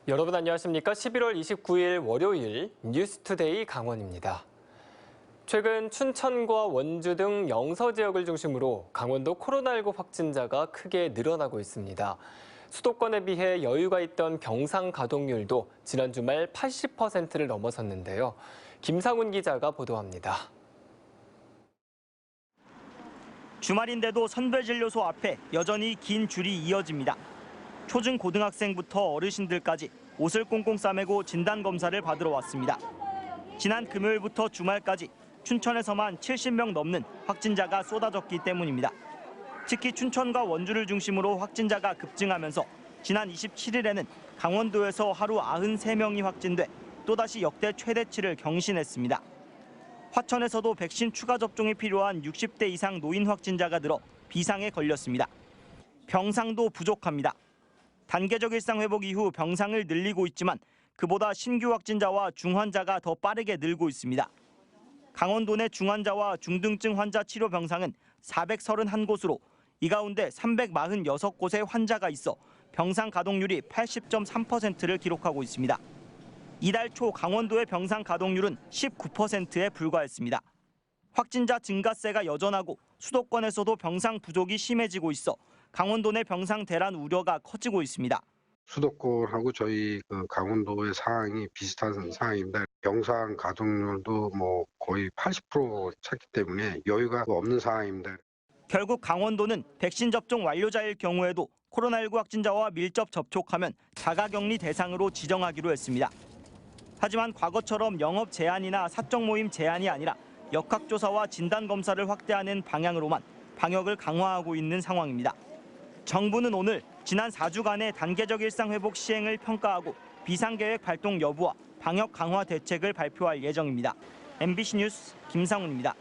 여러분 안녕하십니까? 11월 29일 월요일 뉴스투데이 강원입니다. 최근 춘천과 원주 등 영서 지역을 중심으로 강원도 코로나19 확진자가 크게 늘어나고 있습니다. 수도권에 비해 여유가 있던 병상 가동률도 지난 주말 80%를 넘어섰는데요. 김상훈 기자가 보도합니다. 주말인데도 선별진료소 앞에 여전히 긴 줄이 이어집니다. 초중 고등학생부터 어르신들까지 옷을 꽁꽁 싸매고 진단검사를 받으러 왔습니다. 지난 금요일부터 주말까지 춘천에서만 70명 넘는 확진자가 쏟아졌기 때문입니다. 특히 춘천과 원주를 중심으로 확진자가 급증하면서 지난 27일에는 강원도에서 하루 93명이 확진돼 또다시 역대 최대치를 경신했습니다. 화천에서도 백신 추가 접종이 필요한 60대 이상 노인 확진자가 늘어 비상에 걸렸습니다. 병상도 부족합니다. 단계적 일상 회복 이후 병상을 늘리고 있지만 그보다 신규 확진자와 중환자가 더 빠르게 늘고 있습니다. 강원도 내 중환자와 중등증 환자 치료 병상은 431곳으로 이 가운데 346곳의 환자가 있어 병상 가동률이 80.3%를 기록하고 있습니다. 이달 초 강원도의 병상 가동률은 19%에 불과했습니다. 확진자 증가세가 여전하고 수도권에서도 병상 부족이 심해지고 있어 강원도 내 병상 대란 우려가 커지고 있습니다. 수도권하고 저희 강원도의 상황이 비슷한 상황입니다. 병상 가동률도 거의 80% 찼기 때문에 여유가 없는 상황입니다. 결국 강원도는 백신 접종 완료자일 경우에도 코로나19 확진자와 밀접 접촉하면 자가격리 대상으로 지정하기로 했습니다. 하지만 과거처럼 영업 제한이나 사적 모임 제한이 아니라 역학조사와 진단검사를 확대하는 방향으로만 방역을 강화하고 있는 상황입니다. 정부는 오늘 지난 4주간의 단계적 일상 회복 시행을 평가하고 비상계획 발동 여부와 방역 강화 대책을 발표할 예정입니다. MBC 뉴스 김상훈입니다.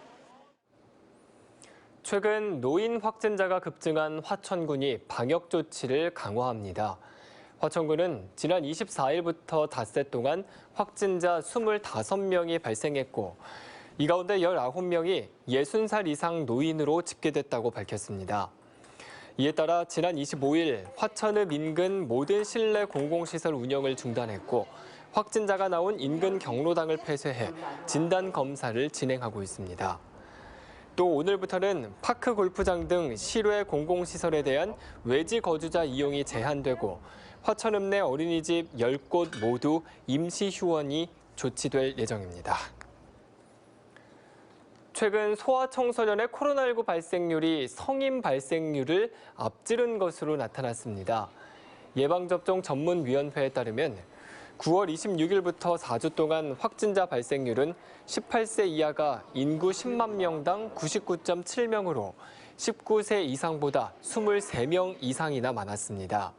최근 노인 확진자가 급증한 화천군이 방역 조치를 강화합니다. 화천군은 지난 24일부터 닷새 동안 확진자 25명이 발생했고 이 가운데 19명이 60살 이상 노인으로 집계됐다고 밝혔습니다. 이에 따라 지난 25일 화천읍 인근 모든 실내 공공시설 운영을 중단했고 확진자가 나온 인근 경로당을 폐쇄해 진단검사를 진행하고 있습니다. 또 오늘부터는 파크 골프장 등 실외 공공시설에 대한 외지 거주자 이용이 제한되고 화천읍 내 어린이집 10곳 모두 임시 휴원이 조치될 예정입니다. 최근 소아청소년의 코로나19 발생률이 성인 발생률을 앞지른 것으로 나타났습니다. 예방접종 전문위원회에 따르면 9월 26일부터 4주 동안 확진자 발생률은 18세 이하가 인구 10만 명당 99.7명으로 19세 이상보다 23명 이상이나 많았습니다.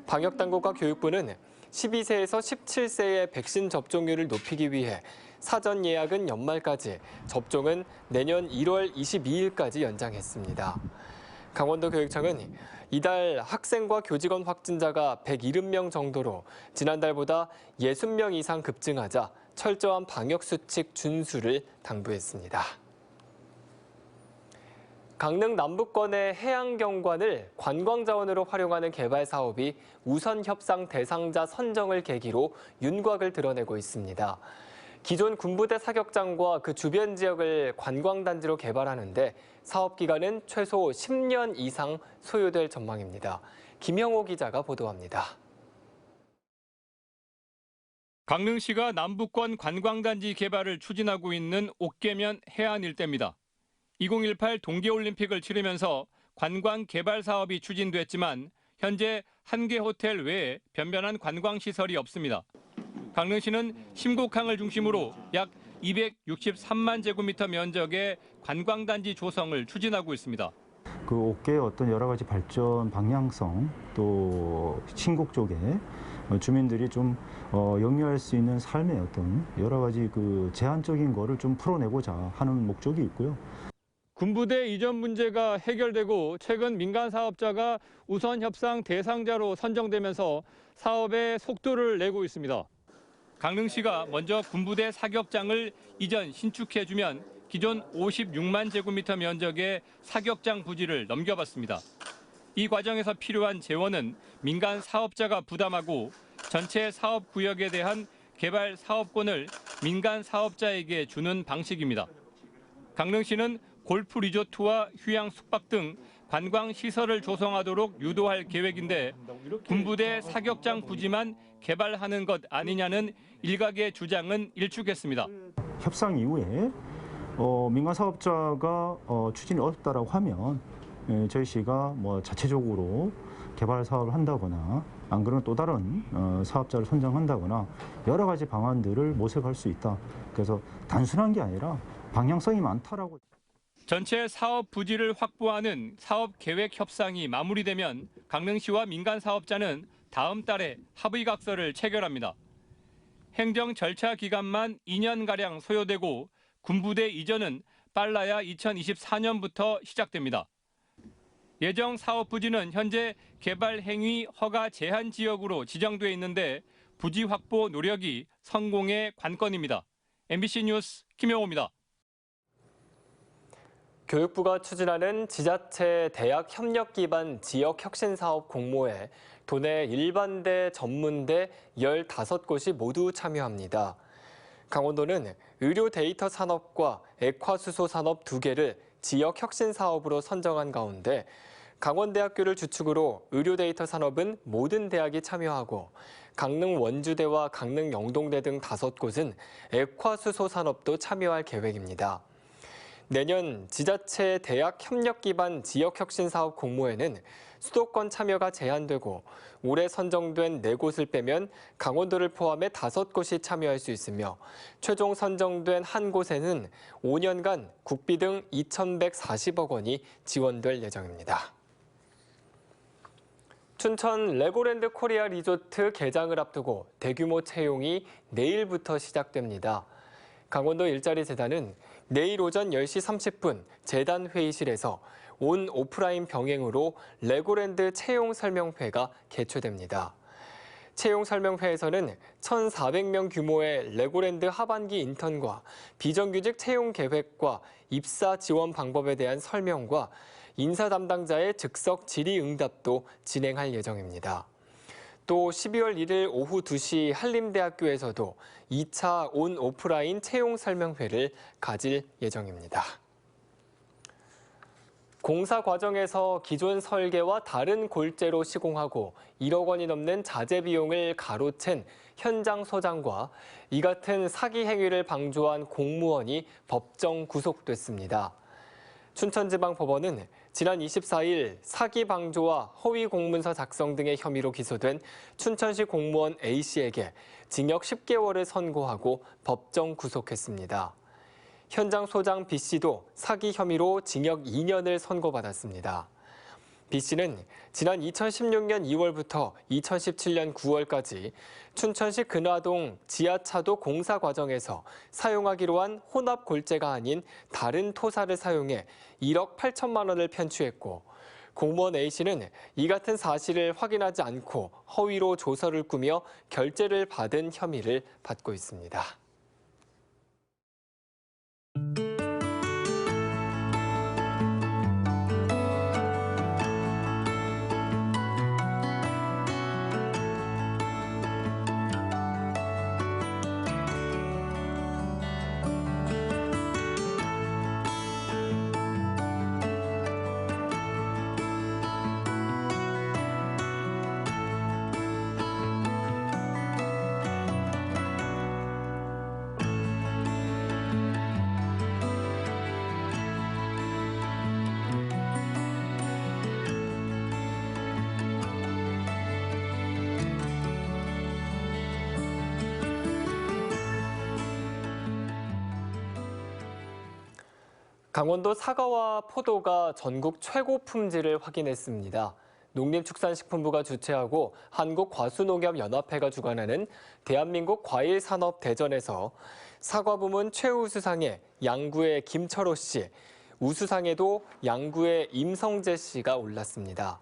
방역당국과 교육부는 12세에서 17세의 백신 접종률을 높이기 위해 사전 예약은 연말까지, 접종은 내년 1월 22일까지 연장했습니다. 강원도 교육청은 이달 학생과 교직원 확진자가 170명 정도로 지난달보다 60명 이상 급증하자 철저한 방역수칙 준수를 당부했습니다. 강릉 남부권의 해양경관을 관광자원으로 활용하는 개발 사업이 우선 협상 대상자 선정을 계기로 윤곽을 드러내고 있습니다. 기존 군부대 사격장과 그 주변 지역을 관광단지로 개발하는데 사업 기간은 최소 10년 이상 소요될 전망입니다. 김형호 기자가 보도합니다. 강릉시가 남부권 관광단지 개발을 추진하고 있는 옥계면 해안 일대입니다. 2018 동계올림픽을 치르면서 관광 개발 사업이 추진됐지만 현재 한 개 호텔 외에 변변한 관광시설이 없습니다. 강릉시는 심곡항을 중심으로 약 263만 제곱미터 면적의 관광단지 조성을 추진하고 있습니다. 그 옥계의 어떤 여러 가지 발전 방향성 또 신곡 쪽에 주민들이 좀 영위할 수 있는 삶의 어떤 여러 가지 그 제한적인 거를 좀 풀어내고자 하는 목적이 있고요. 군부대 이전 문제가 해결되고 최근 민간 사업자가 우선 협상 대상자로 선정되면서 사업에 속도를 내고 있습니다. 강릉시가 먼저 군부대 사격장을 이전 신축해주면 기존 56만 제곱미터 면적의 사격장 부지를 넘겨받습니다. 이 과정에서 필요한 재원은 민간 사업자가 부담하고 전체 사업구역에 대한 개발 사업권을 민간 사업자에게 주는 방식입니다. 강릉시는 골프 리조트와 휴양 숙박 등 관광 시설을 조성하도록 유도할 계획인데 군부대 사격장 부지만 개발하는 것 아니냐는 일각의 주장은 일축했습니다. 협상 이후에 민간 사업자가 추진이 어렵다라고 하면 저희 시가 뭐 자체적으로 개발 사업을 한다거나 안 그러면 또 다른 사업자를 선정한다거나 여러 가지 방안들을 모색할 수 있다. 그래서 단순한 게 아니라 방향성이 많다라고. 전체 사업 부지를 확보하는 사업 계획 협상이 마무리되면 강릉시와 민간 사업자는 다음 달에 합의각서를 체결합니다. 행정 절차 기간만 2년가량 소요되고 군부대 이전은 빨라야 2024년부터 시작됩니다. 예정 사업 부지는 현재 개발 행위 허가 제한 지역으로 지정돼 있는데 부지 확보 노력이 성공의 관건입니다. MBC 뉴스 김영호입니다. 교육부가 추진하는 지자체 대학 협력 기반 지역 혁신 사업 공모에 도내 일반대, 전문대 15곳이 모두 참여합니다. 강원도는 의료 데이터 산업과 액화수소 산업 2개를 지역 혁신 사업으로 선정한 가운데 강원대학교를 주축으로 의료 데이터 산업은 모든 대학이 참여하고 강릉 원주대와 강릉 영동대 등 5곳은 액화수소 산업도 참여할 계획입니다. 내년 지자체 대학 협력 기반 지역 혁신 사업 공모에는 수도권 참여가 제한되고 올해 선정된 4곳을 빼면 강원도를 포함해 5곳이 참여할 수 있으며 최종 선정된 한 곳에는 5년간 국비 등 2,140억 원이 지원될 예정입니다. 춘천 레고랜드 코리아 리조트 개장을 앞두고 대규모 채용이 내일부터 시작됩니다. 강원도 일자리 재단은 내일 오전 10시 30분 재단 회의실에서 온 오프라인 병행으로 레고랜드 채용 설명회가 개최됩니다. 채용 설명회에서는 1,400명 규모의 레고랜드 하반기 인턴과 비정규직 채용 계획과 입사 지원 방법에 대한 설명과 인사 담당자의 즉석 질의응답도 진행할 예정입니다. 또 12월 1일 오후 2시 한림대학교에서도 2차 온 오프라인 채용 설명회를 가질 예정입니다. 공사 과정에서 기존 설계와 다른 골재로 시공하고 1억 원이 넘는 자재 비용을 가로챈 현장 소장과 이 같은 사기 행위를 방조한 공무원이 법정 구속됐습니다. 춘천지방법원은 지난 24일 사기 방조와 허위 공문서 작성 등의 혐의로 기소된 춘천시 공무원 A씨에게 징역 10개월을 선고하고 법정 구속했습니다. 현장 소장 B씨도 사기 혐의로 징역 2년을 선고받았습니다. B씨는 지난 2016년 2월부터 2017년 9월까지 춘천시 근화동 지하차도 공사 과정에서 사용하기로 한 혼합 골재가 아닌 다른 토사를 사용해 1억 8천만 원을 편취했고 공무원 A씨는 이 같은 사실을 확인하지 않고 허위로 조서를 꾸며 결제를 받은 혐의를 받고 있습니다. 강원도 사과와 포도가 전국 최고 품질을 확인했습니다. 농림축산식품부가 주최하고 한국과수농협연합회가 주관하는 대한민국 과일산업대전에서 사과 부문 최우수상에 양구의 김철호 씨, 우수상에도 양구의 임성재 씨가 올랐습니다.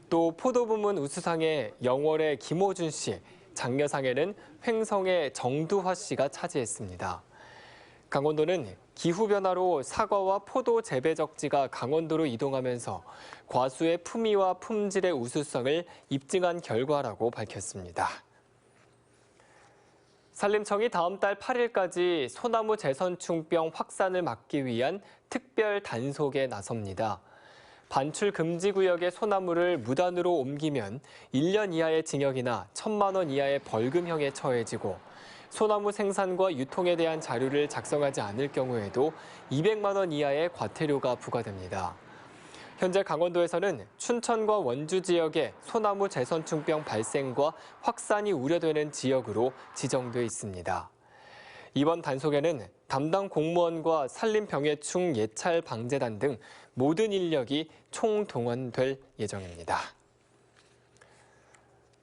또 포도 부문 우수상에 영월의 김호준 씨, 장려상에는 횡성의 정두화 씨가 차지했습니다. 강원도는 기후변화로 사과와 포도 재배 적지가 강원도로 이동하면서 과수의 품위와 품질의 우수성을 입증한 결과라고 밝혔습니다. 산림청이 다음 달 8일까지 소나무 재선충병 확산을 막기 위한 특별 단속에 나섭니다. 반출 금지 구역의 소나무를 무단으로 옮기면 1년 이하의 징역이나 1,000만 원 이하의 벌금형에 처해지고 소나무 생산과 유통에 대한 자료를 작성하지 않을 경우에도 200만 원 이하의 과태료가 부과됩니다. 현재 강원도에서는 춘천과 원주 지역에 소나무 재선충병 발생과 확산이 우려되는 지역으로 지정돼 있습니다. 이번 단속에는 담당 공무원과 산림병해충 예찰 방재단 등 모든 인력이 총동원될 예정입니다.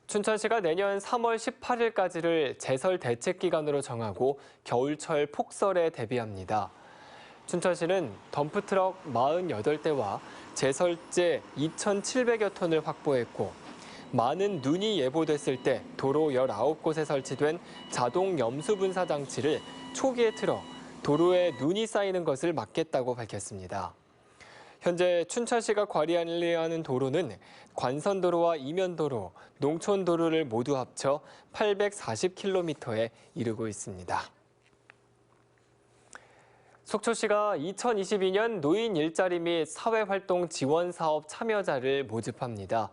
춘천시가 내년 3월 18일까지를 제설 대책 기간으로 정하고 겨울철 폭설에 대비합니다. 춘천시는 덤프트럭 48대와 제설제 2,700여 톤을 확보했고 많은 눈이 예보됐을 때 도로 19곳에 설치된 자동 염수 분사 장치를 초기에 틀어 도로에 눈이 쌓이는 것을 막겠다고 밝혔습니다. 현재 춘천시가 관리하는 도로는 관선도로와 이면도로, 농촌도로를 모두 합쳐 840km에 이르고 있습니다. 속초시가 2022년 노인 일자리 및 사회활동 지원 사업 참여자를 모집합니다.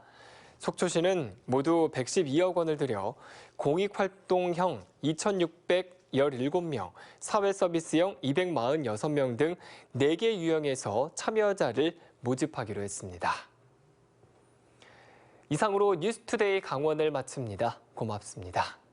속초시는 모두 112억 원을 들여 공익활동형 2,617명, 사회서비스형 246명 등 4개 유형에서 참여자를 모집하기로 했습니다. 이상으로 뉴스투데이 강원을 마칩니다. 고맙습니다.